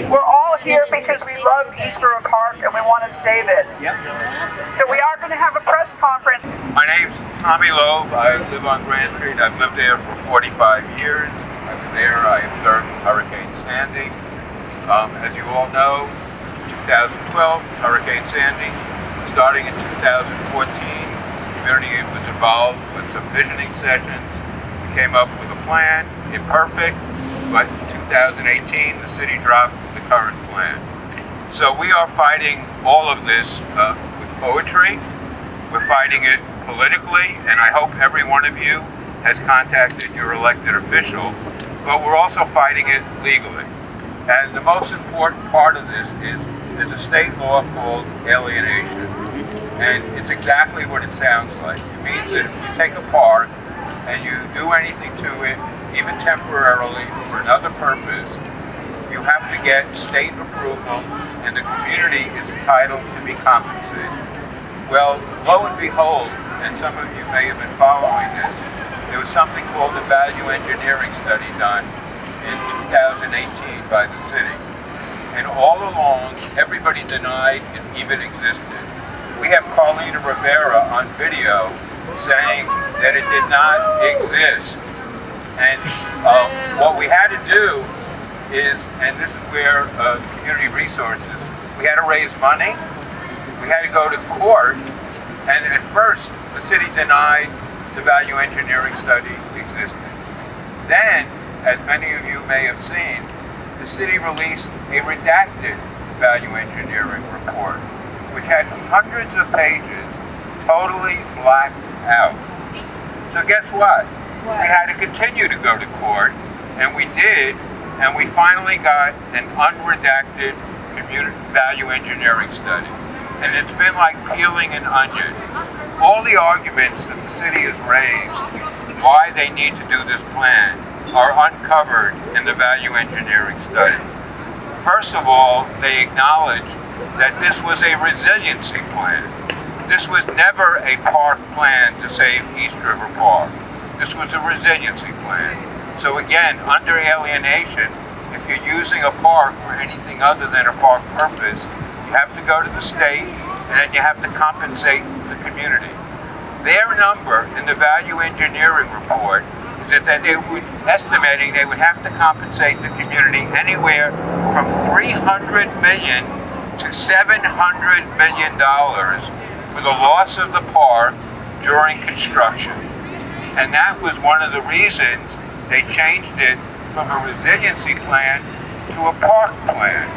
We're all here because we love East River Park and we want to save it. Yep. So we are going to have a press conference. My name's Tommy Loeb. I live on Grand Street. I've lived there for 45 years. I was there. I observed Hurricane Sandy. As you all know, 2012, Hurricane Sandy. Starting in 2014, the community was involved with some visioning sessions. We came up with a plan, imperfect, but in 2018, the city dropped the current plan. So we are fighting all of this with poetry. We're fighting it politically, and I hope every one of you has contacted your elected official, but we're also fighting it legally. And the most important part of this is there's a state law called alienation, and it's exactly what it sounds like. It means that if you take a park and you do anything to it, even temporarily for another purpose, you have to get state approval, and the community is entitled to be compensated. Well, lo and behold, and some of you may have been following this, there was something called the value engineering study done in 2018 by the city. And all along, everybody denied it even existed. We have Carlina Rivera on video saying that it did not exist. And what we had to do is, and this is where community resources, we had to raise money, we had to go to court, and at first the city denied the value engineering study existed. Then, as many of you may have seen, the city released a redacted value engineering report, which had hundreds of pages totally blacked out. So guess what? We had to continue to go to court, and we did, and we finally got an unredacted community value engineering study. And it's been like peeling an onion. All the arguments that the city has raised why they need to do this plan are uncovered in the value engineering study. First of all, they acknowledge that this was a resiliency plan. This was never a park plan to save East River Park. This was a resiliency plan. So again, under alienation, if you're using a park for anything other than a park purpose, you have to go to the state and then you have to compensate the community. Their number in the value engineering report is that they were estimating they would have to compensate the community anywhere from $300 million to $700 million for the loss of the park during construction. And that was one of the reasons they changed it from a resiliency plan to a park plan.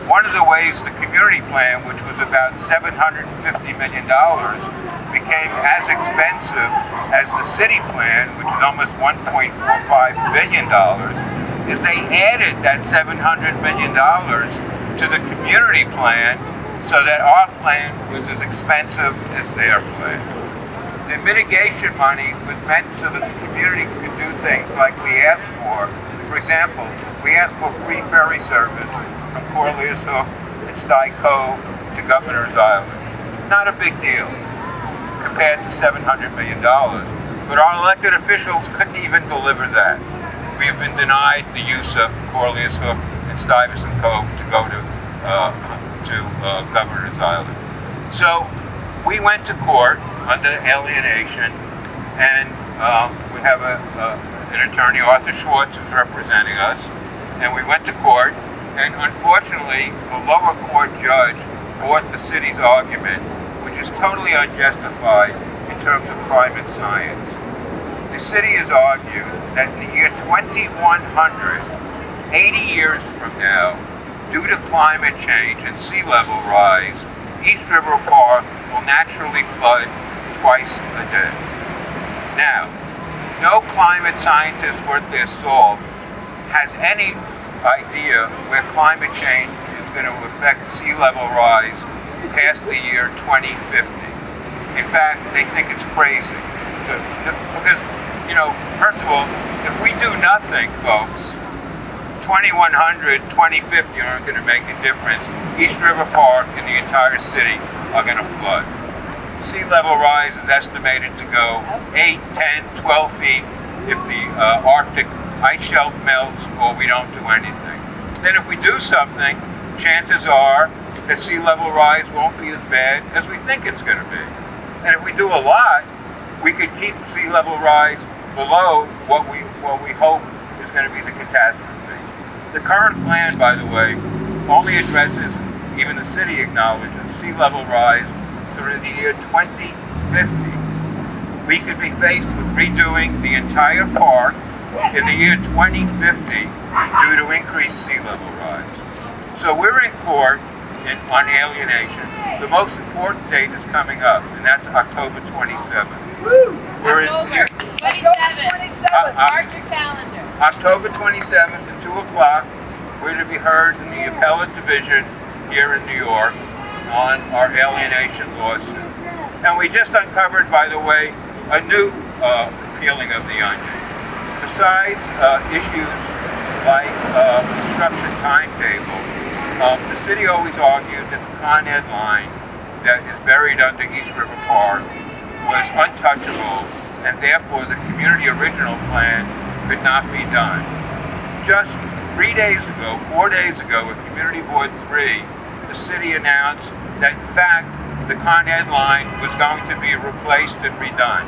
One of the ways the community plan, which was about $750 million, became as expensive as the city plan, which is almost $1.45 billion, is they added that $700 million to the community plan so that our plan was as expensive as their plan. The mitigation money was meant so that the community could do things like we asked for. For example, we asked for free ferry service from Corliss Hook and Sty Cove to Governor's Island. Not a big deal compared to $700 million. But our elected officials couldn't even deliver that. We have been denied the use of Corliss Hook and Stuyvesant Cove to go to Governor's Island. So we went to court under alienation, and we have an attorney, Arthur Schwartz, who's representing us, and we went to court, and unfortunately, the lower court judge bought the city's argument, which is totally unjustified in terms of climate science. The city has argued that in the year 2100, 80 years from now, due to climate change and sea level rise, East River Park will naturally flood twice a day. Now, no climate scientist worth their salt has any idea where climate change is going to affect sea level rise past the year 2050. In fact, they think it's crazy. Because, first of all, if we do nothing, folks, 2100, 2050 aren't going to make a difference. East River Park and the entire city are going to flood. sea level rise is estimated to go 8, 10, 12 feet if the Arctic ice shelf melts or we don't do anything. Then if we do something, chances are that sea level rise won't be as bad as we think it's going to be. And if we do a lot, we could keep sea level rise below what we hope is going to be the catastrophe. The current plan, by the way, only addresses, even the city acknowledges, sea level rise through the year 2050. We could be faced with redoing the entire park in the year 2050 due to increased sea level rise. So we're in court on alienation. The most important date is coming up, and that's October 27th. We're October 27th. Mark your calendar. October 27th at 2 o'clock, we're to be heard in the appellate division here in New York on our alienation lawsuit. And we just uncovered, by the way, a new peeling of the onion. Besides issues like construction timetable, the city always argued that the Con Ed line that is buried under East River Park was untouchable, and therefore the community original plan could not be done. Just 4 days ago, at Community Board 3, the city announced that in fact the Con Ed line was going to be replaced and redone,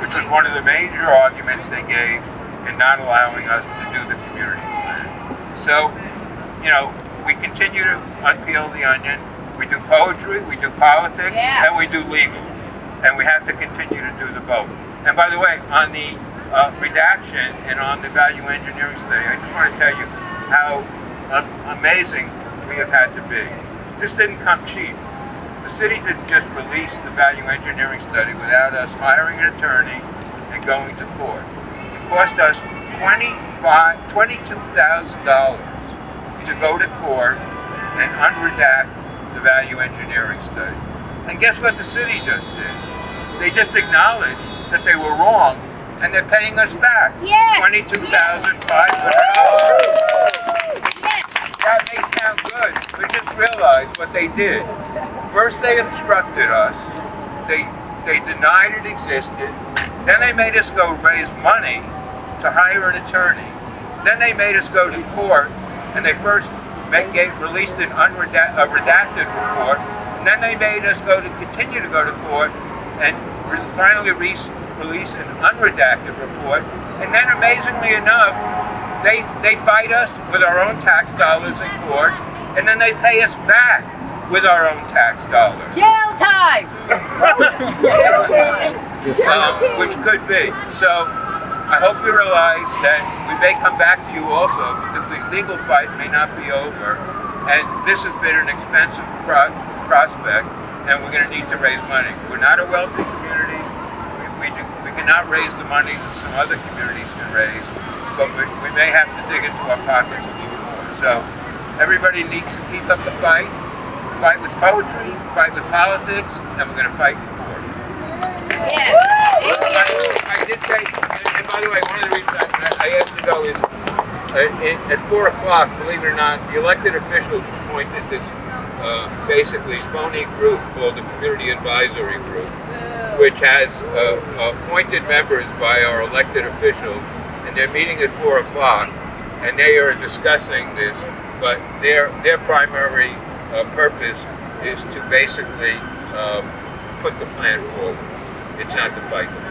which was one of the major arguments they gave in not allowing us to do the community plan. So, you know, we continue to unpeel the onion. We do poetry, we do politics, and we do legal. And we have to continue to do the both. And by the way, on the redaction and on the value engineering study, I just want to tell you how amazing we have had to be. This didn't come cheap. The city didn't just release the value engineering study without us hiring an attorney and going to court. It cost us $22,000 to go to court and unredact the value engineering study. And guess what the city just did? They just acknowledged that they were wrong, and they're paying us back $22,500. That may sound good, but just realize what they did. First they obstructed us, they denied it existed, then they made us go raise money to hire an attorney, then they made us go to court, and they first released a redacted report, and then they made us continue to go to court, and finally release an unredacted report, and then amazingly enough, they fight us with our own tax dollars in court, and then they pay us back with our own tax dollars. Jail time! Jail time! Which could be. So I hope you realize that we may come back to you also, because the legal fight may not be over, and this has been an expensive prospect, and we're going to need to raise money. We're not a wealthy community. We cannot raise the money that some other communities can raise, but we may have to dig into our pockets a little more. So everybody needs to keep up the fight with poetry, fight with politics, and we're going to fight in court. Yes. I did say, and by the way, one of the reasons I asked to go is, at 4 o'clock, believe it or not, the elected officials appointed this basically phony group called the Community Advisory Group, which has appointed members by our elected officials, and they're meeting at 4 o'clock, and they are discussing this, but their primary purpose is to basically put the plan forward. It's not to fight the plan.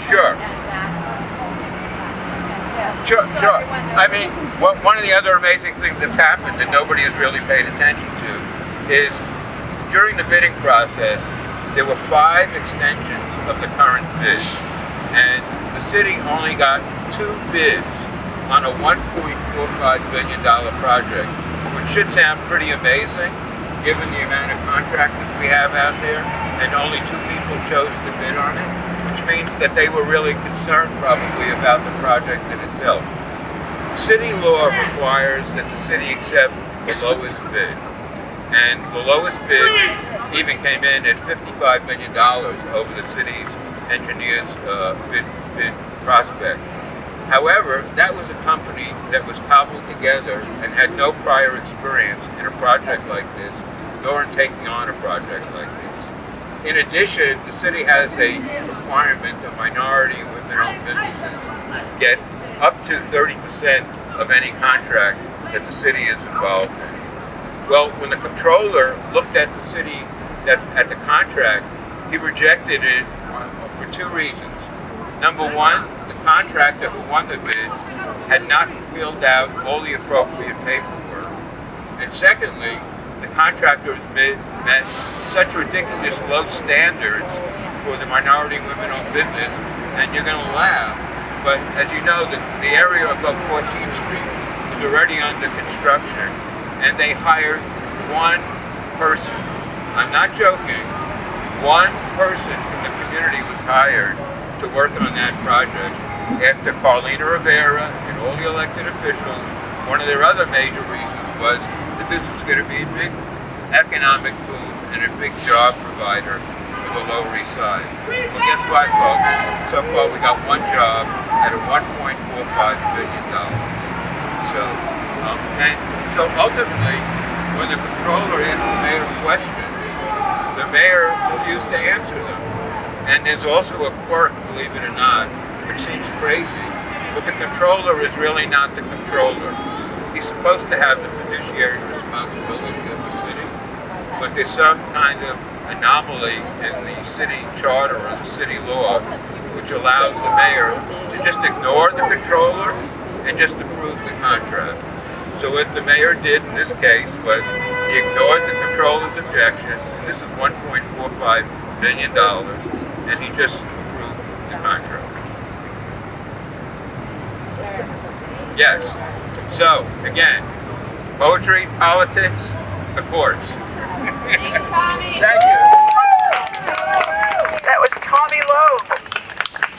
Sure. Sure. I mean, one of the other amazing things that's happened that nobody has really paid attention to is during the bidding process, there were 5 extensions of the current bid, and the city only got 2 bids on a $1.45 billion project, which should sound pretty amazing given the amount of contractors we have out there, and only 2 people chose to bid on it, which means that they were really concerned probably about the project in itself. City law requires that the city accept the lowest bid, and the lowest bid even came in at $55 million over the city's engineer's bid prospect. However, that was a company that was cobbled together and had no prior experience in a project like this, nor in taking on a project like this. In addition, the city has a requirement that minority and women-owned businesses get up to 30% of any contract that the city is involved in. Well, when the controller looked at the city, at the contract, he rejected it for two reasons. Number one, the contractor who won the bid had not filled out all the appropriate paperwork. And secondly, the contractors met such ridiculous low standards for the minority women-owned business, and you're going to laugh, but as you know, the area above 14th Street is already under construction, and they hired one person. I'm not joking. One person from the community was hired to work on that project after Carlina Rivera and all the elected officials. One of their other major reasons was that this was going to be a big economic boom and a big job provider for the Lower East Side. Well, guess what, folks? So far, we got one job at a $1.45 billion. So ultimately, when the controller asked the mayor questions, the mayor refused to answer them. And there's also a quirk, believe it or not, which seems crazy, but the controller is really not the controller. He's supposed to have the fiduciary responsibility of the city, but there's some kind of anomaly in the city charter or the city law which allows the mayor to just ignore the controller and just approve the contract. So what the mayor did in this case was he ignored the controller's objections, and this is $1.45 billion, and he just approved the contract. Yes. So, again, poetry, politics, the courts. Thanks, Tommy. Thank you. That was Tommy Loeb.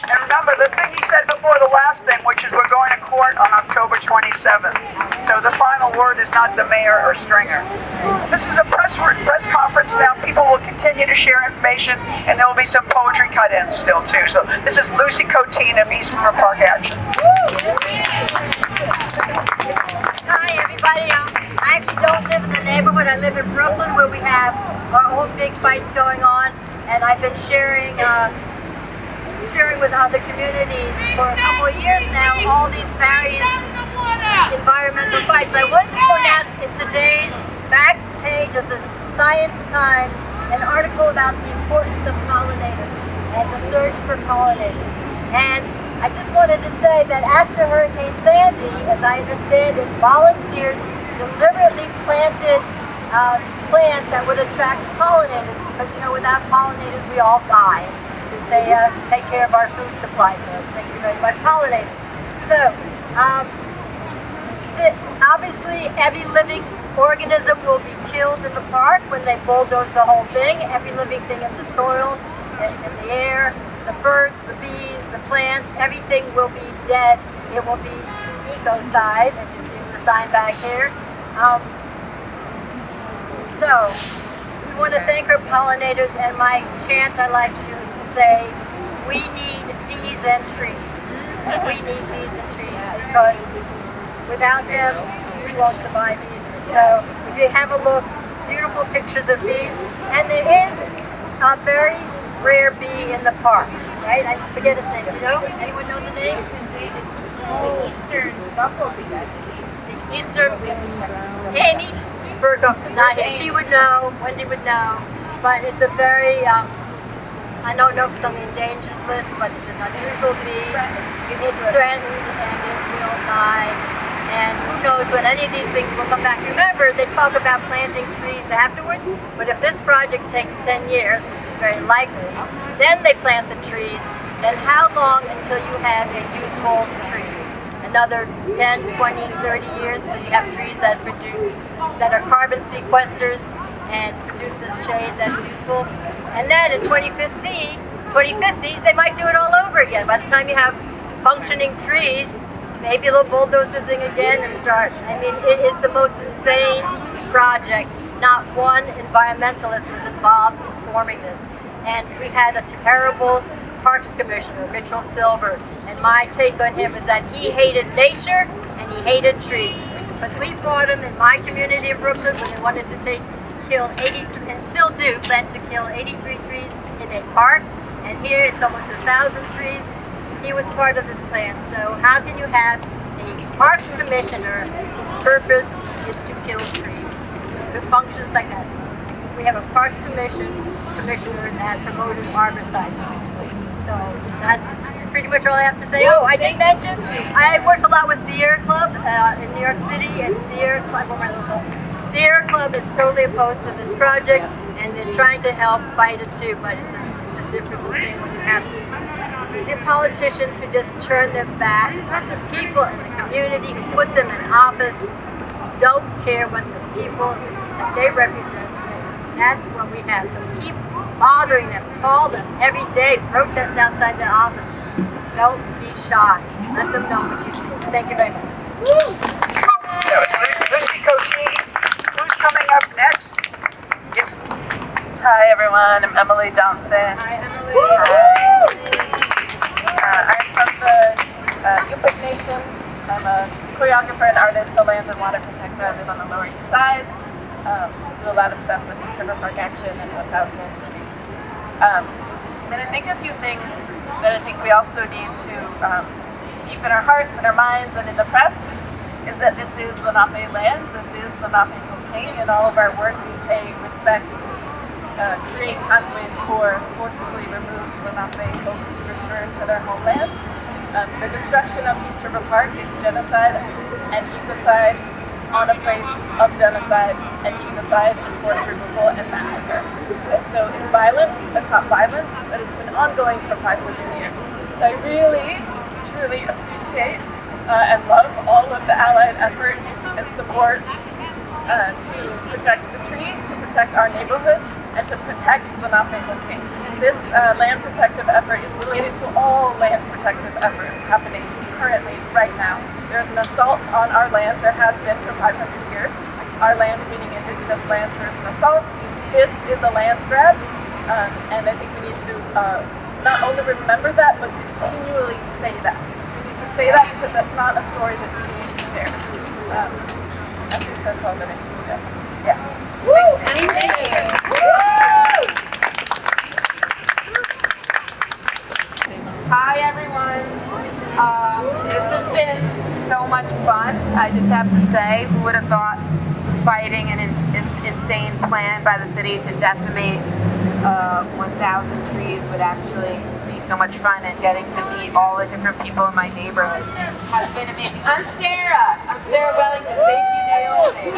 And remember, the thing he said before the last thing, which is we're going to court on October 27th. So the final word is not the mayor or Stringer. This is a press conference now. People will continue to share information, and there will be some poetry cut-ins still, too. So this is Lucy Coteen of East River Park Action. Hi, everybody. I actually don't live in the neighborhood. I live in Brooklyn, where we have our own big fights going on, and I've been sharing with other communities for a couple of years now all these various environmental fights. And I wanted to point out in today's back page of the Science Times an article about the importance of pollinators and the search for pollinators. And I just wanted to say that after Hurricane Sandy, as I understand it, volunteers deliberately planted plants that would attract pollinators, because, you know, without pollinators we all die. Since they take care of our food supply for us. Thank you very much, pollinators. So, obviously every living organism will be killed in the park when they bulldoze the whole thing. Every living thing in the soil, in the air, the birds, the bees, the plants, everything will be dead. It will be ecocide, as you see the sign back here. So, we want to thank our pollinators, and my chant I like to say, we need bees and trees. We need bees and trees, because without them, we won't survive either. So if you have a look, beautiful pictures of bees, and there is a very rare bee in the park, right? I forget his name. You know? Anyone know the name? The eastern bumblebee. The eastern. Amy Burkhoff is not here. She would know. Wendy would know. But it's a very I don't know if it's on the endangered list, but it's an unusual bee. It's threatened and it will die. And who knows when any of these things will come back. Remember, they talk about planting trees afterwards, but if this project takes 10 years, which is very likely, then they plant the trees, then how long until you have a useful tree? Another 10, 20, 30 years till you have trees that are carbon sequesters and produce the shade that's useful. And then in 2050, they might do it all over again. By the time you have functioning trees, maybe they'll bulldoze the thing again and start. I mean, it is the most insane project. Not one environmentalist was involved in forming this. And we had a terrible Parks Commissioner, Mitchell Silver, and my take on him is that he hated nature and he hated trees. Because we fought him in my community of Brooklyn when they wanted to kill 80, and still do, plan to kill 83 trees in a park. And here it's almost 1,000 trees. He was part of this plan. So how can you have a Parks Commissioner whose purpose is to kill trees, who functions like that? We have a Parks Commissioner that promoted arborcycles. So that's pretty much all I have to say. Oh, I did mention, I work a lot with Sierra Club in New York City, and Sierra Club is totally opposed to this project, and they're trying to help fight it too, but it's a difficult thing when you have the politicians who just turn their back on the people in the community, who put them in office, don't care what the people that they represent think. That's what we have. So keep bothering them, call them every day, protest outside the office. Don't be shy. Let them know what you do. Thank you very much. That was Lucy Cochini. Who's coming up next? Yes. Hi everyone, I'm Emily Johnson. Hi, Emily. I'm from the Yupik Nation. I'm a choreographer and artist, a land and water protector. I live on the Lower East Side. Do a lot of stuff with East River Park Action and 1,000 trees. I'm going to think a few things that I think we also need to keep in our hearts and our minds and in the press, is that this is Lenape land, this is Lenapehoking, and all of our work we pay respect, create pathways for forcibly removed Lenape folks to return to their homelands. The destruction of East River Park is genocide and ecocide on a place of genocide and ecocide and forced removal and massacre. And so it's violence, a top violence that has been ongoing for 500 years. So I really, truly appreciate and love all of the allied effort and support to protect the trees, to protect our neighborhood, and to protect Lenapehoking. This land protective effort is related to all land protective efforts happening currently, right now. There's an assault on our lands, there has been for 500 years. Our lands, meaning indigenous lands, there's an assault. This is a land grab, and I think we need to not only remember that, but continually say that. We need to say that because that's not a story that's being shared. I think that's all that I need to say. Yeah. Thank you. Hi everyone. This has been so much fun. I just have to say, who would have thought fighting an insane plan by the city to decimate 1,000 trees would actually be so much fun, and getting to meet all the different people in my neighborhood has been amazing. I'm Sarah Wellington. Thank you, Naomi.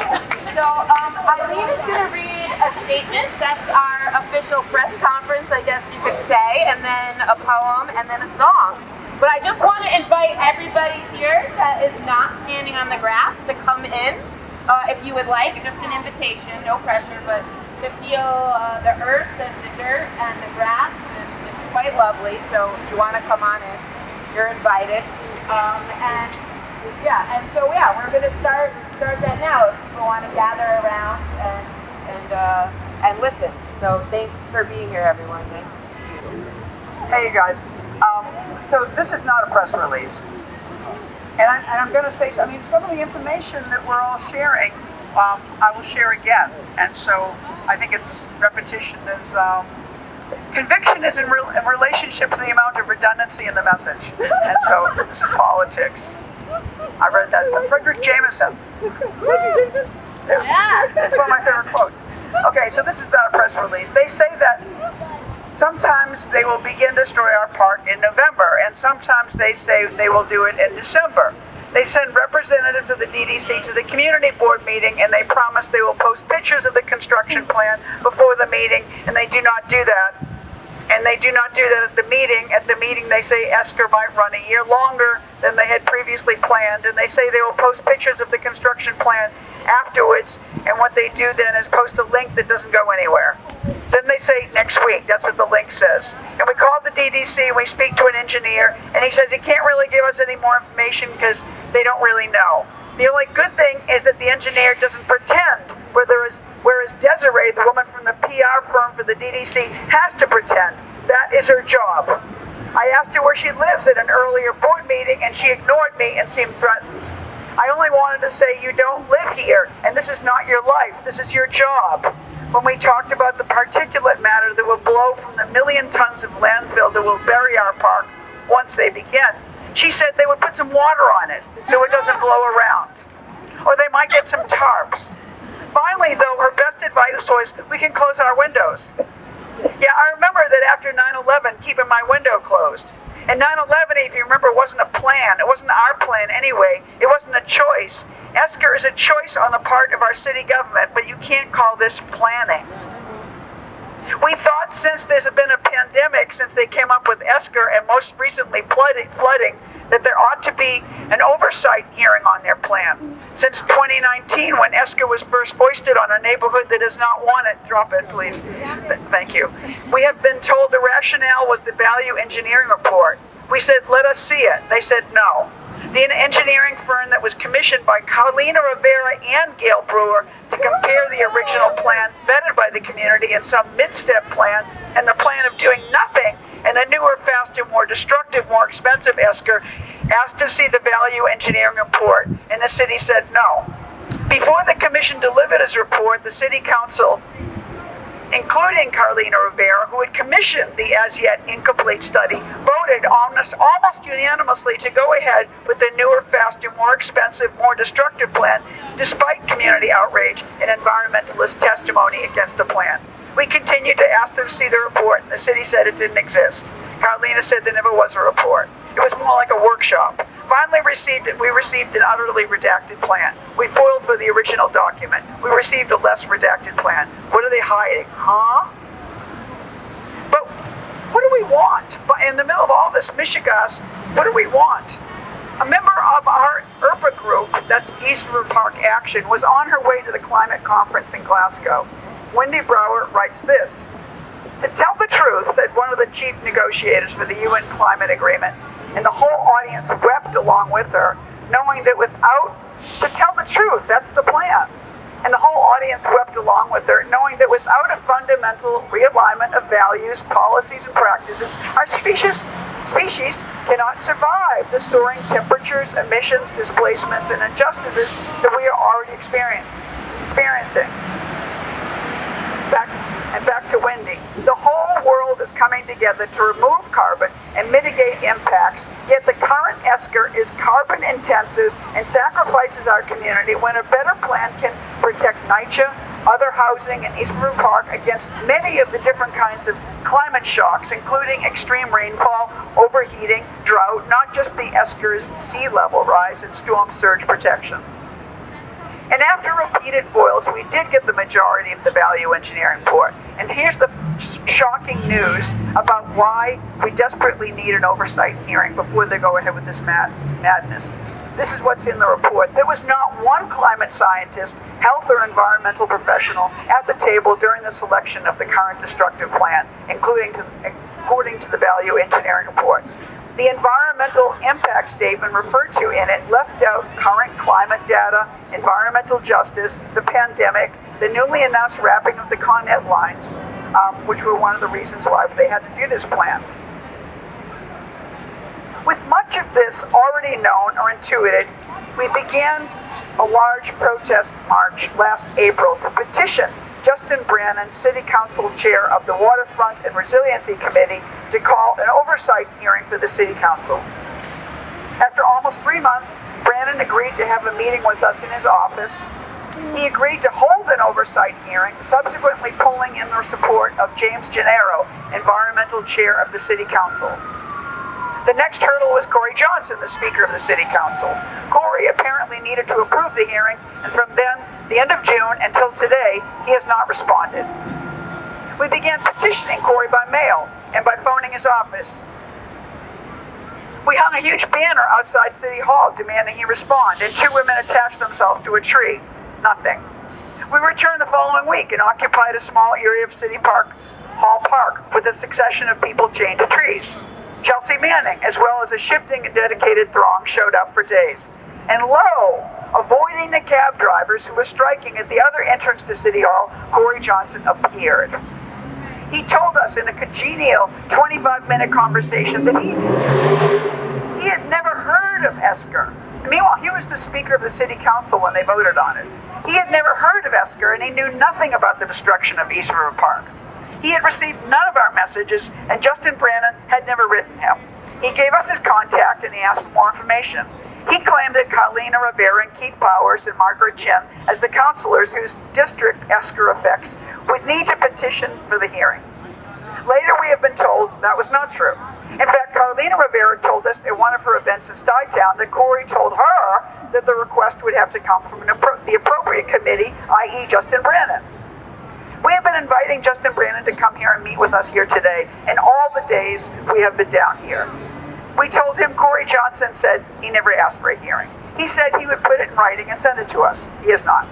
So Eileen is going to read a statement. That's our official press conference, I guess you could say, and then a poem, and then a song. But I just want to invite everybody here that is not standing on the grass to come in, if you would like, just an invitation, no pressure, but to feel the earth and the dirt and the grass, and it's quite lovely. So if you want to come on in, you're invited. We're going to start that now. If people want to gather around and listen. So thanks for being here, everyone. Nice to see you. Hey, you guys. So this is not a press release. And I'm going to say, some of the information that we're all sharing, I will share again. And so I think it's repetition is, conviction is in relationship to the amount of redundancy in the message. And so this is politics. I read that. So Frederick Jameson. Yeah. It's one of my favorite quotes. Okay, so this is not a press release. They say that sometimes they will begin to destroy our park in November, and sometimes they say they will do it in December. They send representatives of the DDC to the community board meeting, and they promise they will post pictures of the construction plan before the meeting, and they do not do that. And they do not do that at the meeting. At the meeting, they say Esker might run a year longer than they had previously planned, and they say they will post pictures of the construction plan afterwards, and what they do then is post a link that doesn't go anywhere. Then they say next week, that's what the link says. And we call the DDC, we speak to an engineer, and he says he can't really give us any more information because they don't really know. The only good thing is that the engineer doesn't pretend, whereas Desiree, the woman from the PR firm for the DDC, has to pretend. That is her job. I asked her where she lives at an earlier board meeting, and she ignored me and seemed threatened. I only wanted to say, you don't live here, and this is not your life. This is your job. When we talked about the particulate matter that will blow from the 1 million tons of landfill that will bury our park once they begin, she said they would put some water on it so it doesn't blow around. Or they might get some tarps. Finally, though, her best advice was, we can close our windows. Yeah, I remember that after 9/11, keeping my window closed. And 9/11, if you remember, wasn't a plan. It wasn't our plan anyway. It wasn't a choice. ESCR is a choice on the part of our city government, but you can't call this planning. We thought since there's been a pandemic, since they came up with ESCR and most recently flooding, that there ought to be an oversight hearing on their plan. Since 2019, when ESCR was first foisted on a neighborhood that does not want it, drop it please, thank you. We have been told the rationale was the value engineering report. We said, let us see it. They said no. The engineering firm that was commissioned by Carlina Rivera and Gail Brewer to compare the original plan vetted by the community and some mid-step plan and the plan of doing nothing and the newer, faster, more destructive, more expensive ESCR asked to see the value engineering report, and the city said no. Before the commission delivered its report, the city council, including Carlina Rivera, who had commissioned the as-yet incomplete study, voted almost unanimously to go ahead with the newer, faster, more expensive, more destructive plan, despite community outrage and environmentalist testimony against the plan. We continued to ask them to see the report, and the city said it didn't exist. Carlina said there never was a report. It was more like a workshop. Finally we received an utterly redacted plan. We foiled for the original document. We received a less redacted plan. What are they hiding, huh? But what do we want? But in the middle of all this mishigas, what do we want? A member of our ERPA group, that's East River Park Action, was on her way to the climate conference in Glasgow. Wendy Brower writes this: to tell the truth, said one of the chief negotiators for the UN climate agreement, and the whole audience wept along with her, knowing that to tell the truth, that's the plan. And the whole audience wept along with her, knowing that without a fundamental realignment of values, policies, and practices, our species cannot survive the soaring temperatures, emissions, displacements, and injustices that we are already experiencing. Back to Wendy. The whole world is coming together to remove carbon and mitigate impacts, yet the current ESCR is carbon intensive and sacrifices our community when a better plan can protect NYCHA, other housing, and East River Park against many of the different kinds of climate shocks, including extreme rainfall, overheating, drought, not just the ESCR's sea level rise and storm surge protection. And after repeated foils, we did get the majority of the value engineering report. And here's the shocking news about why we desperately need an oversight hearing before they go ahead with this madness. This is what's in the report. There was not one climate scientist, health or environmental professional at the table during the selection of the current destructive plan, according to the value engineering report. The environmental impact statement referred to in it left out current climate data, environmental justice, the pandemic, the newly announced wrapping of the Con Ed lines, which were one of the reasons why they had to do this plan. With much of this already known or intuited, we began a large protest march last April to petition Justin Brannan, City Council Chair of the Waterfront and Resiliency Committee, to call an oversight hearing for the City Council. After almost 3 months, Brannan agreed to have a meeting with us in his office. He agreed to hold an oversight hearing, subsequently pulling in the support of James Gennaro, Environmental Chair of the City Council. The next hurdle was Corey Johnson, the Speaker of the City Council. Corey apparently needed to approve the hearing, and from then, the end of June, until today, he has not responded. We began petitioning Corey by mail and by phoning his office. We hung a huge banner outside City Hall demanding he respond, and 2 women attached themselves to a tree. Nothing. We returned the following week and occupied a small area of City Hall Park with a succession of people chained to trees. Chelsea Manning, as well as a shifting and dedicated throng, showed up for days. And lo, avoiding the cab drivers who were striking at the other entrance to City Hall, Corey Johnson appeared. He told us in a congenial 25-minute conversation that he had never heard of Esker. Meanwhile, he was the Speaker of the City Council when they voted on it. He had never heard of Esker, and he knew nothing about the destruction of East River Park. He had received none of our messages, and Justin Brannan had never written him. He gave us his contact, and he asked for more information. He claimed that Carlina Rivera and Keith Powers and Margaret Chin, as the councilors whose district Esker affects, would need to petition for the hearing. Later, we have been told that was not true. In fact, Carlina Rivera told us at one of her events in Stuytown that Corey told her that the request would have to come from the appropriate committee, i.e. Justin Brannan. We have been inviting Justin Brannan to come here and meet with us here today, and all the days we have been down here. We told him Corey Johnson said he never asked for a hearing. He said he would put it in writing and send it to us. He has not.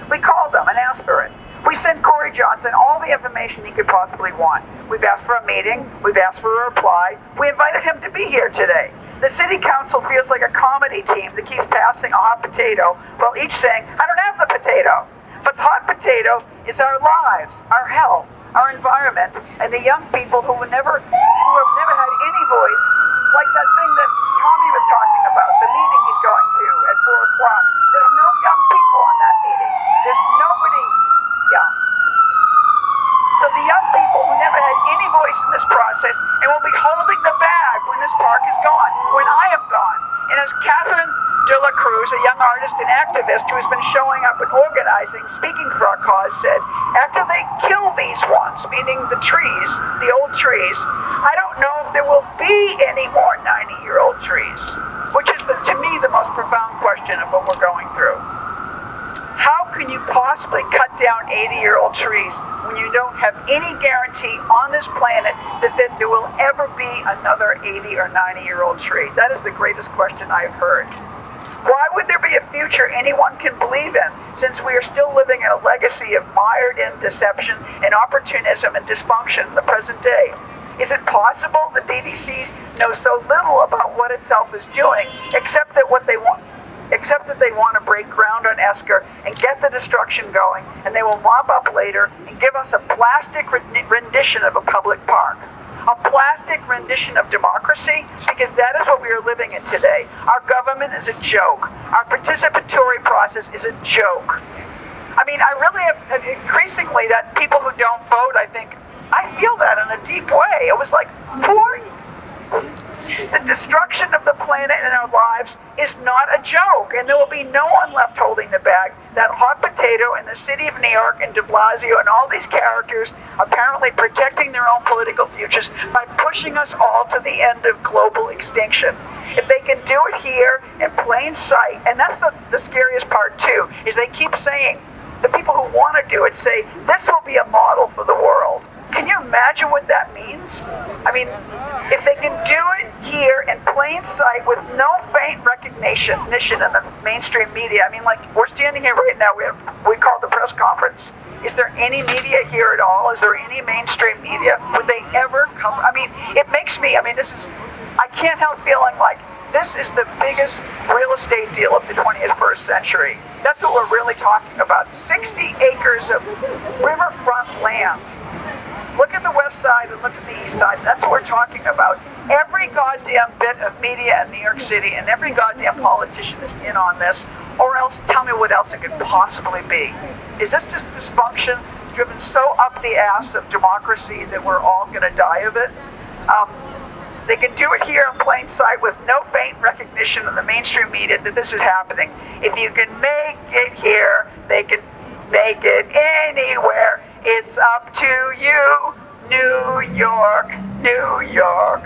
We called him and asked for it. We sent Corey Johnson all the information he could possibly want. We've asked for a meeting. We've asked for a reply. We invited him to be here today. The city council feels like a comedy team that keeps passing a hot potato while each saying, I don't have the potato. But the hot potato is our lives, our health, our environment, and the young people who have never had any voice, like that thing that Tommy was talking about, the meeting he's going to at 4 o'clock. There's no young people on that meeting. There's nobody young. So the young people who never had any voice in this process and will be holding the bag when this park is gone, when I am gone. And as Catherine De La Cruz, a young artist and activist who has been showing up and organizing, speaking for our cause, said, after they kill these ones, meaning the trees, the old trees, I don't know if there will be any more 90-year-old trees, which is, to me, the most profound question of what we're going through. How can you possibly cut down 80-year-old trees when you don't have any guarantee on this planet that there will ever be another 80 or 90-year-old tree? That is the greatest question I have heard. Why would there be a future anyone can believe in, since we are still living in a legacy of mired-in deception and opportunism and dysfunction in the present day? Is it possible the DDC knows so little about what itself is doing, except that they want to break ground on Esker and get the destruction going, and they will mop up later and give us a plastic rendition of a public park? A plastic rendition of democracy, because that is what we are living in today. Our government is a joke. Our participatory process is a joke. I mean, I really have increasingly that people who don't vote, I feel that in a deep way. It was like, who are you? The destruction of the planet and our lives is not a joke, and there will be no one left holding the bag. That hot potato in the city of New York and de Blasio and all these characters apparently protecting their own political futures by pushing us all to the end of global extinction. If they can do it here in plain sight, and that's the scariest part too, is they keep saying, the people who want to do it say, this will be a model for the world. Can you imagine what that means? I mean, if they can do it here in plain sight with no faint recognition in the mainstream media, I mean, like, we're standing here right now, we called the press conference. Is there any media here at all? Is there any mainstream media? Would they ever come? I mean, it makes me, I can't help feeling like this is the biggest real estate deal of the 21st century. That's what we're really talking about. 60 acres of riverfront land. Look at the west side and look at the east side. That's what we're talking about. Every goddamn bit of media in New York City and every goddamn politician is in on this, or else tell me what else it could possibly be. Is this just dysfunction driven so up the ass of democracy that we're all going to die of it? They can do it here in plain sight with no faint recognition in the mainstream media that this is happening. If you can make it here, they can make it anywhere. It's up to you, New York, New York.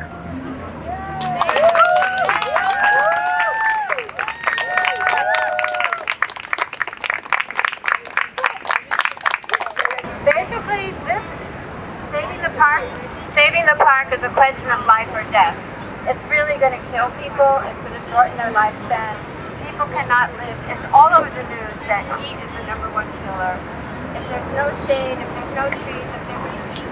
Basically, this saving the park is a question of life or death. It's really going to kill people. It's going to shorten their lifespan. People cannot live. It's all over the news that heat is the #1 killer. If there's no shade, if there's no trees,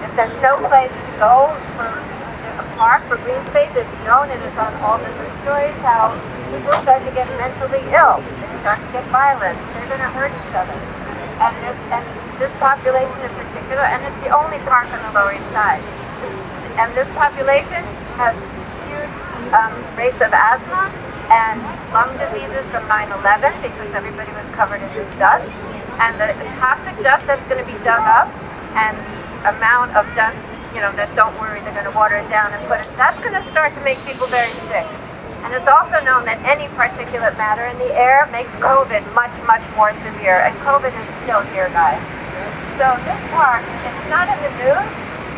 if there's no place to go for a park, for green space, it's known, and it's on all the news stories, how people start to get mentally ill. They start to get violent. They're going to hurt each other. And this population in particular particular, and it's the only park on the Lower East Side. And this population has huge rates of asthma and lung diseases from 9/11 because everybody was covered in this dust. And the toxic dust that's going to be dug up, and the amount of dust, you know, that don't worry, they're going to water it down and put it, that's going to start to make people very sick. And it's also known that any particulate matter in the air makes COVID much, much more severe. And COVID is still here, guys. So this park, it's not in the news,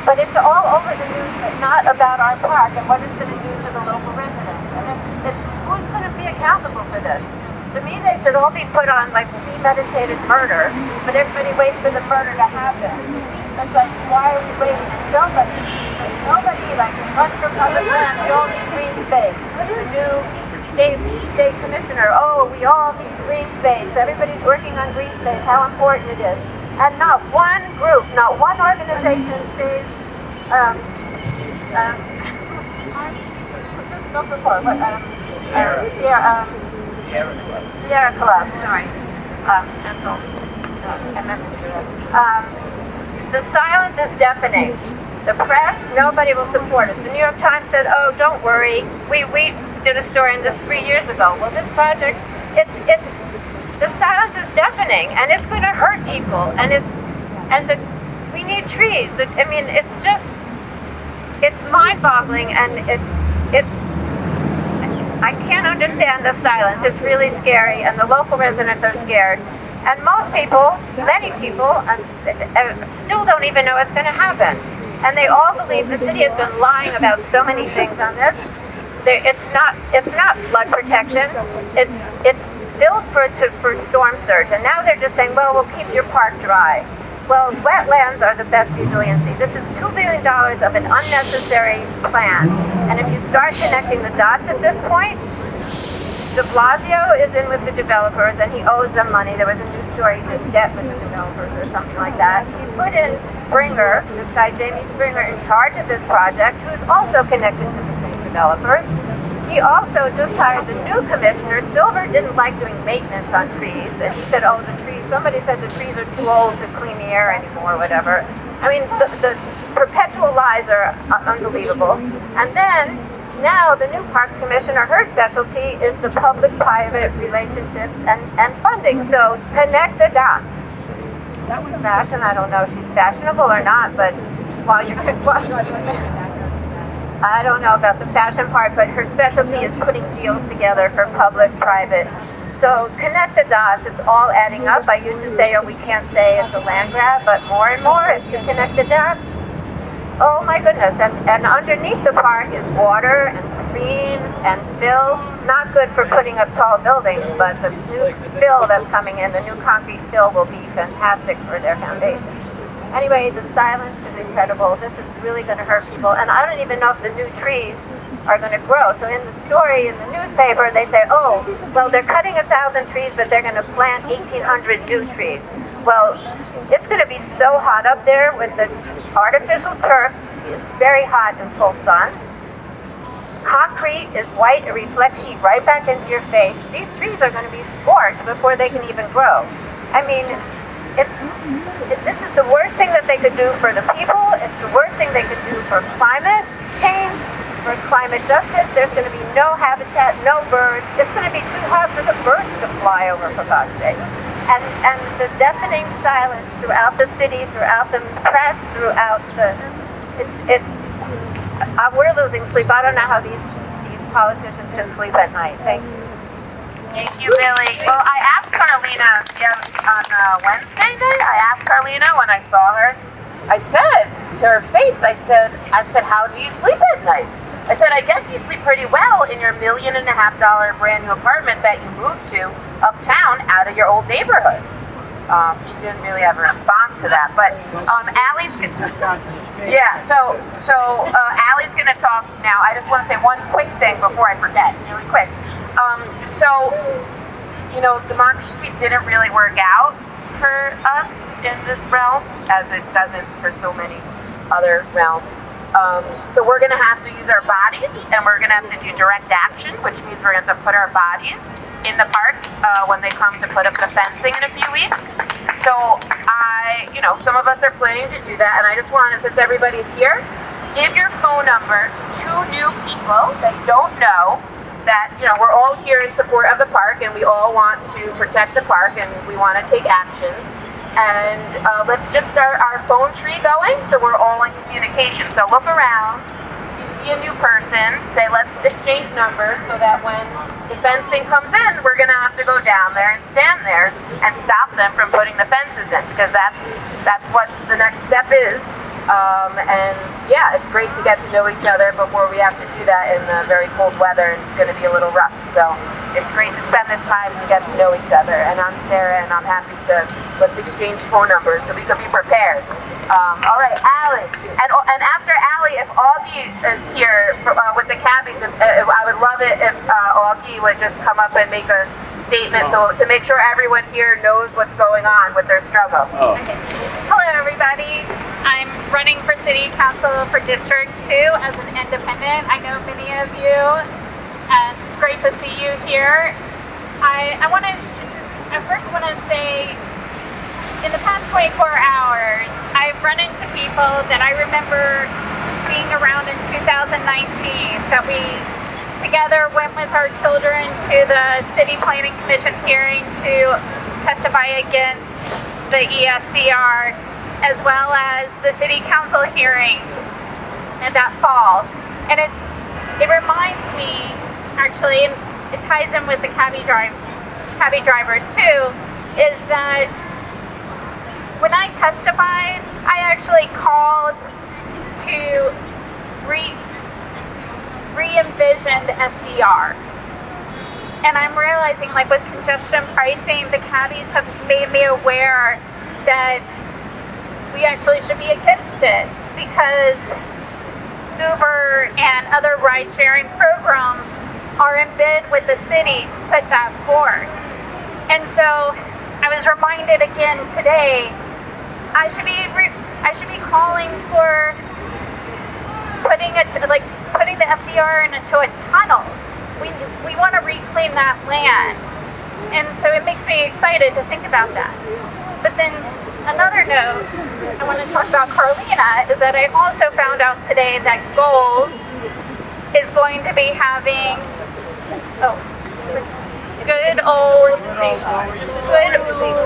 but it's all over the news, but not about our park and what it's going to do to the local residents. And it's who's going to be accountable for this? To me, they should all be put on like premeditated murder, but everybody waits for the murder to happen. It's like, why are we waiting? Nobody, like the Trust for Public Land, we all need green space. The new state commissioner, oh, we all need green space. Everybody's working on green space, how important it is. And not one group, not one organization says, just spoke before, what, Sierra Club, sorry. The silence is deafening. The press, nobody will support us. The New York Times said, oh, don't worry. We did a story on this 3 years ago. Well, this project, the silence is deafening, and it's going to hurt people. We need trees. I mean, it's mind-boggling, and I can't understand the silence. It's really scary, and the local residents are scared. And most people, many people, still don't even know what's going to happen. And they all believe the city has been lying about so many things on this. It's not flood protection. It's built for storm surge. And now they're just saying, well, we'll keep your park dry. Well, wetlands are the best resiliency. This is $2 billion of an unnecessary plan. And if you start connecting the dots at this point, Blasio is in with the developers and he owes them money. There was a news story, he's in debt with the developers or something like that. He put in Springer, this guy Jamie Springer, in charge of this project, who's also connected to the same developers. He also just hired the new commissioner. Silver didn't like doing maintenance on trees, and he said, oh, the trees, somebody said the trees are too old to clean the air anymore, whatever. I mean, the perpetual lies are unbelievable. And then, now the new Parks Commissioner, her specialty is the public-private relationships and funding. So connect the dots. That was fashion. I don't know if she's fashionable or not, but I don't know about the fashion part, but her specialty is putting deals together for public-private. So connect the dots. It's all adding up. I used to say, oh, we can't say it's a land grab, but more and more as you connect the dots. Oh my goodness, and underneath the park is water and streams and fill. Not good for putting up tall buildings, but the new fill that's coming in, the new concrete fill will be fantastic for their foundations. Anyway, the silence is incredible. This is really going to hurt people, and I don't even know if the new trees are going to grow. So in the story in the newspaper, they say, oh, well, they're cutting 1,000 trees, but they're going to plant 1,800 new trees. Well, it's going to be so hot up there with the artificial turf. It's very hot in full sun. Concrete is white. It reflects heat right back into your face. These trees are going to be scorched before they can even grow. I mean, this is the worst thing that they could do for the people. It's the worst thing they could do for climate change, for climate justice. There's going to be no habitat, no birds. It's going to be too hot for the birds to fly over, for God's sake. And the deafening silence throughout the city, throughout the press, throughout we're losing sleep. I don't know how these politicians can sleep at night. Thank you. Thank you, Billy. Well, I asked Carlina on Wednesday night. I asked Carlina when I saw her. I said to her face, I said, how do you sleep at night? I said, I guess you sleep pretty well in your $1.5 million brand new apartment that you moved to uptown out of your old neighborhood. She didn't really have a response to that, but Allie's Allie's gonna talk now. I just want to say one quick thing before I forget, really quick. Democracy didn't really work out for us in this realm, as it doesn't for so many other realms. So we're going to have to use our bodies, and we're going to have to do direct action, which means we're going to have to put our bodies in the park when they come to put up the fencing in a few weeks. So I you know, some of us are planning to do that, and I just want to, since everybody's here, give your phone number to 2 new people that you don't know, that, you know, we're all here in support of the park, and we all want to protect the park, and we want to take actions. And let's just start our phone tree going, so we're all in communication. So look around, you see a new person, say let's exchange numbers, so that when the fencing comes in, we're gonna have to go down there and stand there and stop them from putting the fences in, because that's what the next step is. And yeah, it's great to get to know each other before we have to do that in the very cold weather, and it's going to be a little rough. So it's great to spend this time to get to know each other. And I'm Sarah, and I'm happy to, let's exchange phone numbers so we can be prepared. All right, Allie. And after Allie, if Augie is here with the cabbies, I would love it if Augie would just come up and make a statement, so to make sure everyone here knows what's going on with their struggle. Okay. Hello everybody, I'm running for City Council for District 2 as an independent. I know many of you, and it's great to see you here. I first want to say, in the past 24 hours, I've run into people that I remember being around in 2019, that we together went with our children to the City Planning Commission hearing to testify against the ESCR, as well as the City Council hearing that fall. And it reminds me, actually, and it ties in with the cabby drivers too, is that when I testified, I actually called to re-envisioned FDR. And I'm realizing, like, with congestion pricing, the cabbies have made me aware that we actually should be against it, because Uber and other ride-sharing programs are in bid with the city to put that forth. And so I was reminded again today, I should be calling for putting the FDR into a tunnel. We want to reclaim that land, and so it makes me excited to think about that. But then another note I want to talk about Carlina is that I also found out today that Goals is going to be having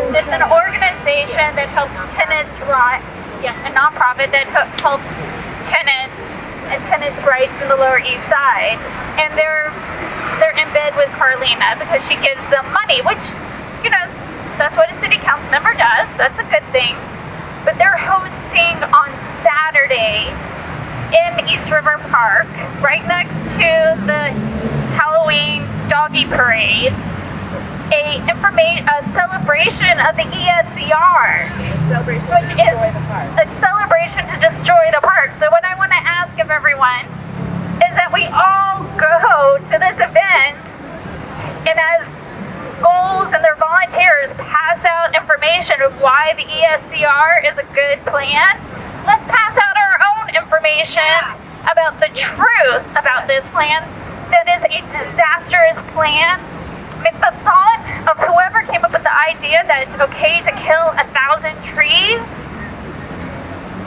it's an organization that helps tenants, a nonprofit that helps tenants and tenants' rights in the Lower East Side, and they're in bed with Carlina because she gives them money, which, you know, that's what a city council member does. That's a good thing. But they're hosting on Saturday in East River Park, right next to the Halloween doggy parade, a celebration of the ESCR, which is a celebration to destroy the park. So what I want to ask of everyone is that we all go to this event, and as Goals and their volunteers pass out information of why the ESCR is a good plan, let's pass out our own information about the truth about this plan that is a disastrous plan. It's the thought of whoever came up with the idea that it's okay to kill 1,000 trees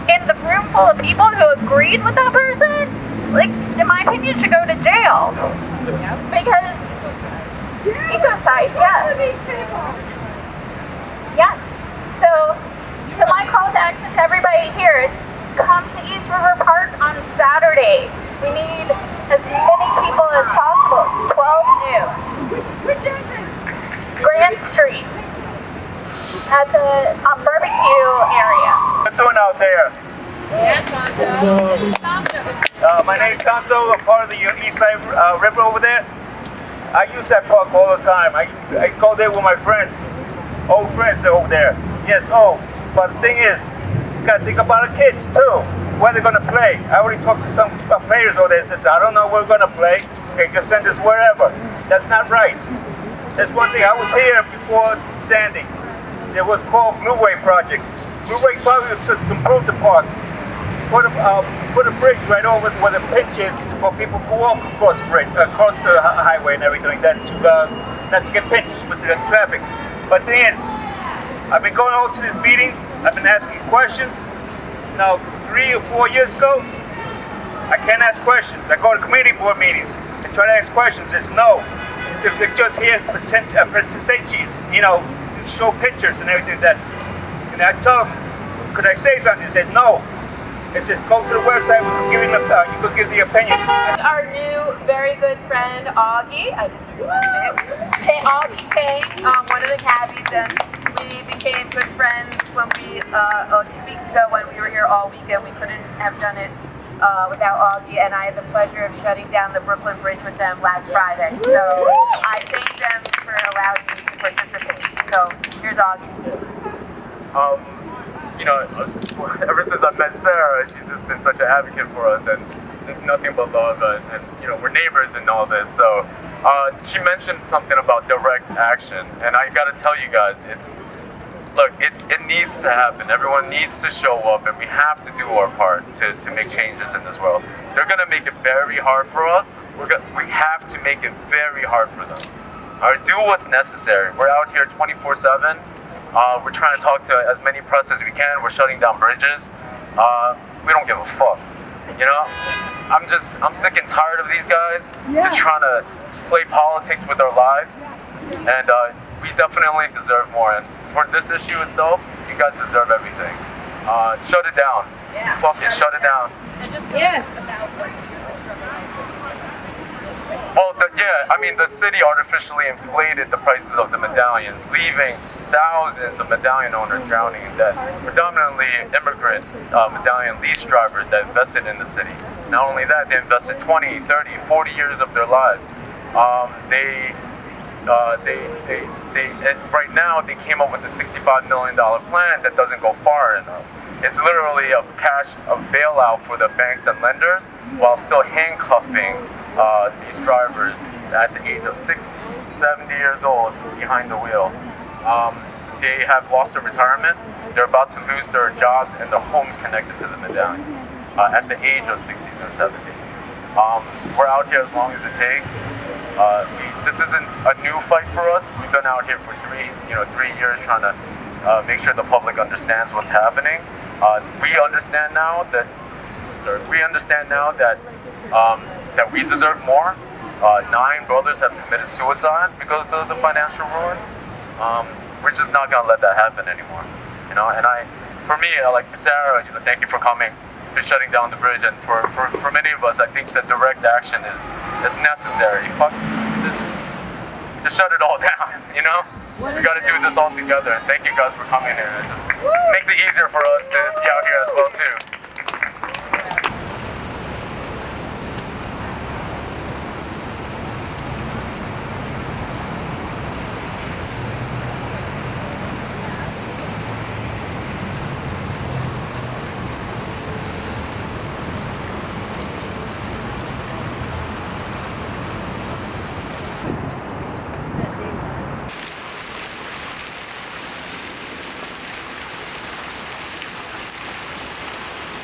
in the room full of people who agreed with that person, like, in my opinion, should go to jail. Because ecocide, yes. Yes. So my call to action to everybody here is come to East River Park on Saturday. We need as many people as possible. 12 noon. Which entrance? Grand Street. At the barbecue area. What are you doing out there? Yeah, Tonto. My name's Tonto. I'm part of the East Side River over there. I use that park all the time. I go there with my friends, old friends over there. Yes, but the thing is, you gotta think about the kids too. Where they're gonna play. I already talked to some players over there. Says I don't know where we're gonna play. Okay, just send us wherever. That's not right. That's one thing. I was here before Sandy. There was called Blue Wave Project. Blue Wave Project was to improve the park. Put a bridge right over where the pitch is for people to walk across the highway and everything like that, not to get pinched with the traffic. But the thing is, I've been going over to these meetings. I've been asking questions. Now, 3 or 4 years ago, I can't ask questions. I go to community board meetings and try to ask questions. It's no. It's if they're just here presentation, you know, to show pictures and everything that. And I told them, could I say something? They said no. It says go to the website. We could give you could give the opinion. Our new very good friend Augie, I didn't know his name. Augie Tang, one of the cabbies, and we became good friends when we 2 weeks ago when we were here all weekend. We couldn't have done it without Augie, and I had the pleasure of shutting down the Brooklyn Bridge with them last Friday. So I thank them for allowing me to participate. So here's Augie. You know, ever since I met Sarah, she's just been such an advocate for us, and just nothing but love, and you know, we're neighbors and all this. So she mentioned something about direct action, and I gotta tell you guys, it needs to happen. Everyone needs to show up, and we have to do our part to make changes in this world. They're gonna make it very hard for us. We have to make it very hard for them. Do what's necessary. We're out here 24/7. We're trying to talk to as many press as we can. We're shutting down bridges. We don't give a fuck. You know, I'm sick and tired of these guys just trying to play politics with our lives. And we definitely deserve more. And for this issue itself, you guys deserve everything. Shut it down. Yeah. Fucking shut it down. And just Yes. about what you do with struggle. Well, the city artificially inflated the prices of the medallions, leaving thousands of medallion owners drowning in debt. Predominantly immigrant medallion lease drivers that invested in the city. Not only that, they invested 20, 30, 40 years of their lives. Right now, they came up with a $65 million plan that doesn't go far enough. It's literally a bailout for the banks and lenders while still handcuffing these drivers at the age of 60, 70 years old behind the wheel. They have lost their retirement. They're about to lose their jobs and their homes connected to the medallion at the age of 60s and 70s. We're out here as long as it takes. This isn't a new fight for us. We've been out here for 3 years trying to make sure the public understands what's happening. We understand now that we deserve more. 9 brothers have committed suicide because of the financial ruin. We're just not gonna let that happen anymore. You know, and for me, like Sarah, thank you for coming to shutting down the bridge. And for many of us, I think that direct action is necessary. Fuck, just shut it all down. You know, we got to do this all together. And thank you guys for coming here. It just makes it easier for us to be out here as well too.